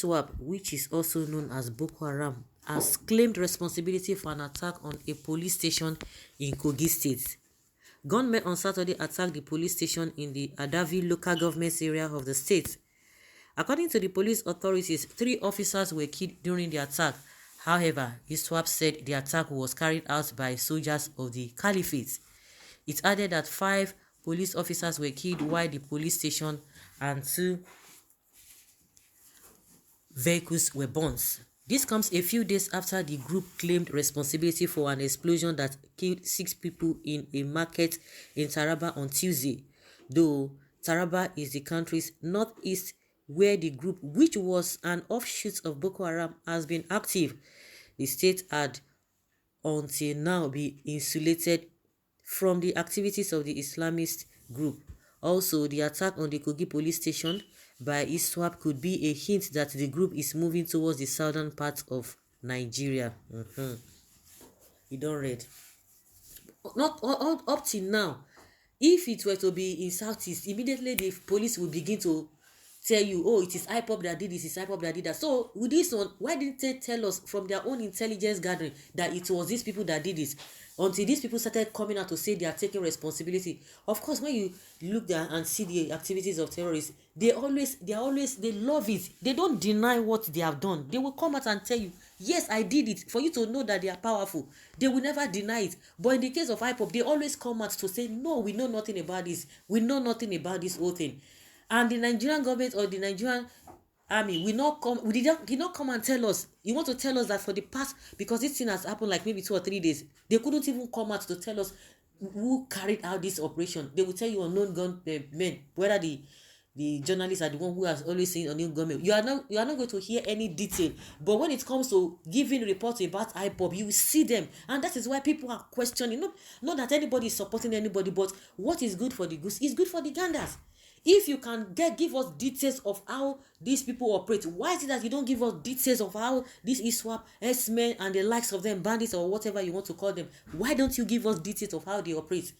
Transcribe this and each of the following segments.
ISWAP, which is also known as Boko Haram, has claimed responsibility for an attack on a police station in Kogi State. Gunmen on Saturday attacked the police station in the Adavi local government area of the state. According to the police authorities, 3 officers were killed during the attack. However, ISWAP said the attack was carried out by soldiers of the Caliphate. It added that 5 police officers were killed while the police station and 2 vehicles were burnt. This comes a few days after the group claimed responsibility for an explosion that killed 6 people in a market in Taraba on Tuesday. Though Taraba is the country's northeast where the group, which was an offshoot of Boko Haram, has been active, the state had until now been insulated from the activities of the Islamist group. Also, the attack on the Kogi police station by ISWAP could be a hint that the group is moving towards the southern part of Nigeria. You don't read. Not up till now. If it were to be in southeast, immediately the police will begin to tell you, oh, it is IPOB that did this, it's IPOB that did that. So with this one, why didn't they tell us from their own intelligence gathering that it was these people that did this? Until these people started coming out to say they are taking responsibility. Of course, when you look there and see the activities of terrorists, they love it. They don't deny what they have done. They will come out and tell you, yes, I did it, for you to know that they are powerful. They will never deny it. But in the case of IPOB, they always come out to say, no, we know nothing about this. We know nothing about this whole thing. And the Nigerian government or the Nigerian army did not come and tell us. You want to tell us that for the past, because this thing has happened like maybe 2 or 3 days, they couldn't even come out to tell us who carried out this operation. They will tell you unknown gunmen, whether the journalists are the one who has always seen unknown gunmen. You are not going to hear any detail. But when it comes to giving reports about IPOB, you will see them, and that is why people are questioning. Not that anybody is supporting anybody, but what is good for the goose is good for the ganders. If you can give us details of how these people operate, why is it that you don't give us details of how this ISWAP, S-men, and the likes of them, bandits or whatever you want to call them, why don't you give us details of how they operate?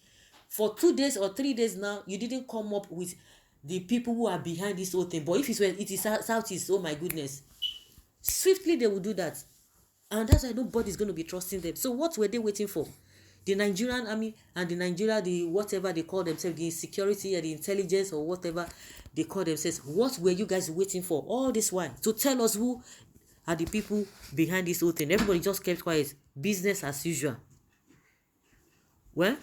For 2 days or 3 days now, you didn't come up with the people who are behind this whole thing. But if it is Southeast, oh my goodness, swiftly they will do that. And that's why nobody's going to be trusting them. So what were they waiting for? The Nigerian army and the whatever they call themselves, the security and the intelligence or whatever they call themselves, what were you guys waiting for all this while? To tell us who are the people behind this whole thing. Everybody just kept quiet. Business as usual. Well,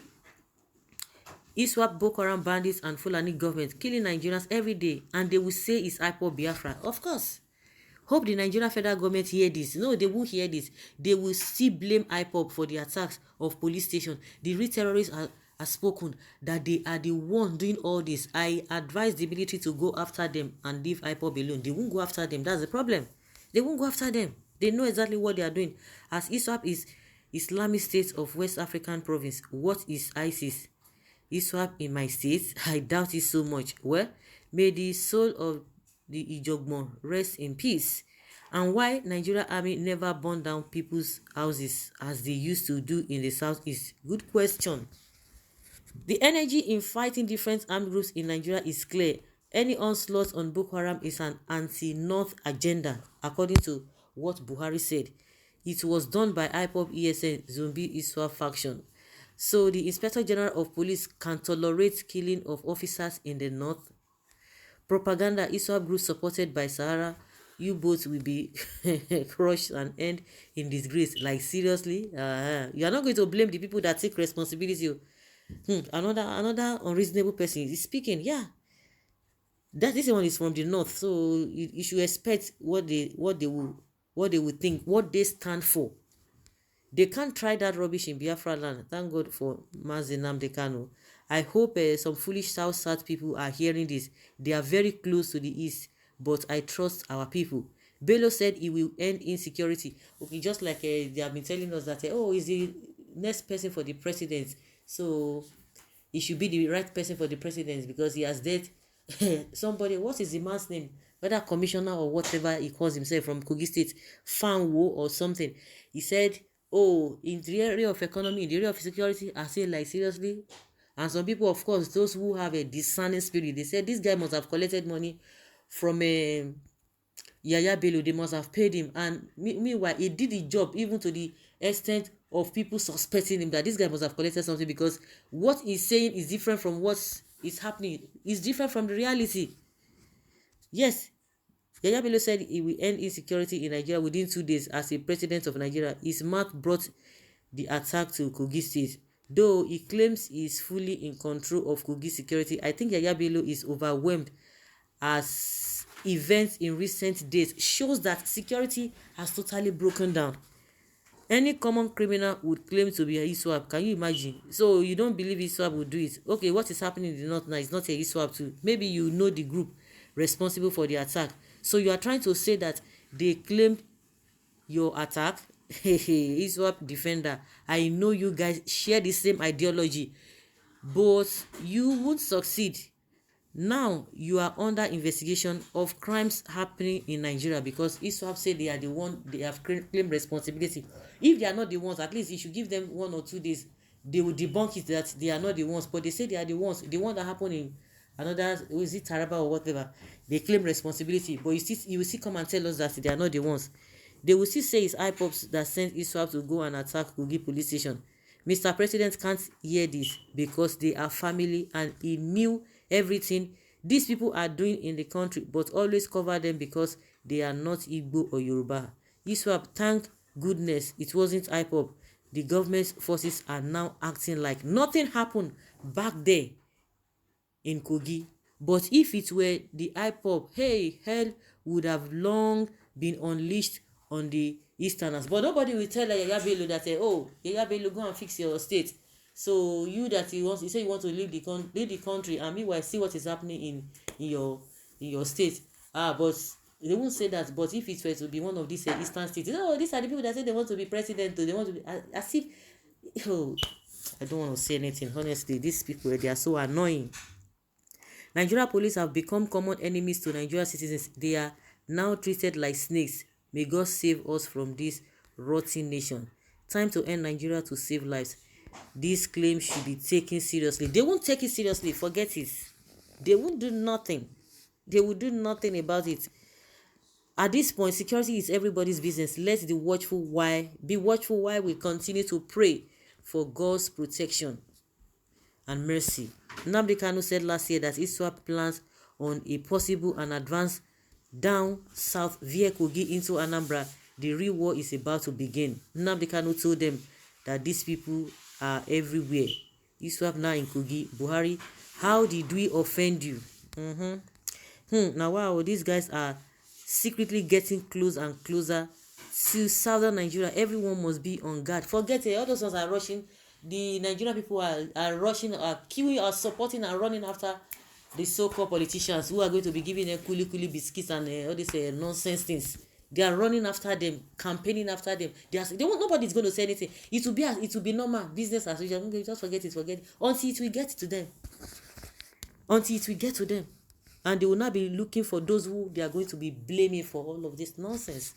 ISWAP, Boko Haram bandits and Fulani government killing Nigerians every day, and they will say it's IPOB Biafra. Of course. Hope the Nigerian federal government hear this. No, they won't hear this. They will still blame IPOB for the attacks of police stations. The real terrorists are spoken that they are the one doing all this. I advise the military to go after them and leave IPOB alone. They won't go after them. That's the problem. They won't go after them. They know exactly what they are doing. As ISWAP is Islamic State of West African Province, what is ISIS? ISWAP in my state? I doubt it so much. Well, may the soul of the Ijogmo rest in peace. And why Nigeria army never burn down people's houses as they used to do in the southeast? Good question. The energy in fighting different armed groups in Nigeria is clear. Any onslaught on Boko Haram is an anti-North agenda, according to what Buhari said. It was done by IPOB ESN Zombi ISWAP faction. So the Inspector General of Police can tolerate killing of officers in the north. Propaganda ISWAP group supported by Sahara U-boats will be crushed and end in disgrace. Like seriously, you are not going to blame the people that take responsibility. Another unreasonable person is speaking. Yeah, this one is from the north, so you should expect what they will think, what they stand for. They can't try that rubbish in Biafra land. Thank God for Mazi Nnamdi Kanu. I hope some foolish South people are hearing this. They are very close to the east, but I trust our people. Bello said he will end insecurity. Okay, just like they have been telling us that, he's the next person for the president. So he should be the right person for the president because he has dead somebody. What is the man's name? Whether commissioner or whatever he calls himself from Kogi State, Fanwo or something. He said, in the area of economy, in the area of security, I say like seriously. And some people, of course, those who have a discerning spirit, they said this guy must have collected money from Yaya Bello, they must have paid him. And meanwhile, he did the job even to the extent of people suspecting him that this guy must have collected something, because what he's saying is different from what is happening. It's different from the reality. Yes, Yaya Bello said he will end insecurity in Nigeria within 2 days as a president of Nigeria. His mouth brought the attack to Kogi State. Though he claims he is fully in control of Kogi security, I think Yaya Bello is overwhelmed as events in recent days shows that security has totally broken down. Any common criminal would claim to be a ISWAP. Can you imagine? So you don't believe ISWAP would do it? Okay, what is happening in the north now is not a ISWAP too. Maybe you know the group responsible for the attack. So you are trying to say that they claimed your attack? ISWAP defender, I know you guys share the same ideology, but you won't succeed. Now you are under investigation of crimes happening in Nigeria because ISWAP say they are the one, they have claimed responsibility. If they are not the ones, at least you should give them 1 or 2 days. They will debunk it that they are not the ones, but they say they are the ones. The one that happened in another, is it Taraba or whatever, they claim responsibility, but you will still come and tell us that they are not the ones. They will still say it's IPOBs that sent ISWAP to go and attack Kogi police station. Mr. President can't hear this because they are family and he knew everything these people are doing in the country, but always cover them because they are not Igbo or Yoruba. ISWAP, thank goodness it wasn't IPOB. The government forces are now acting like nothing happened back there in Kogi. But if it were the IPOB, hey, hell would have long been unleashed on the Easterners. But nobody will tell Yaya Bello that, oh, Yaya Bello, go and fix your state. So you that you say you want to leave the country, and meanwhile see what is happening in your state. But they won't say that. But if it were to be one of these Eastern states, oh, these are the people that say they want to be president. They want to be as if, oh, I don't want to say anything. Honestly, these people, they are so annoying. Nigeria police have become common enemies to Nigeria citizens. They are now treated like snakes. May God save us from this rotten nation. Time to end Nigeria to save lives. These claims should be taken seriously. They won't take it seriously. Forget it. They won't do nothing. They will do nothing about it. At this point, security is everybody's business. Let the watchful be watchful while we continue to pray for God's protection and mercy. Nnamdi Kanu said last year that ISWAP plans on a possible and advance down south via Kogi into Anambra. The real war is about to begin. Nnamdi Kanu told them that these people are everywhere. ISWAP now in Kogi. Buhari, how did we offend you? Now wow, these guys are secretly getting close and closer to southern Nigeria. Everyone must be on guard. Forget it. All those ones are rushing. The Nigerian people are rushing, are queuing, are supporting and running after the so-called politicians who are going to be giving them kuli biscuits and all these nonsense things. They are running after them, campaigning after them. Nobody's going to say anything. It will be normal business as usual. Just forget it until it will get to them. And they will not be looking for those who they are going to be blaming for all of this nonsense.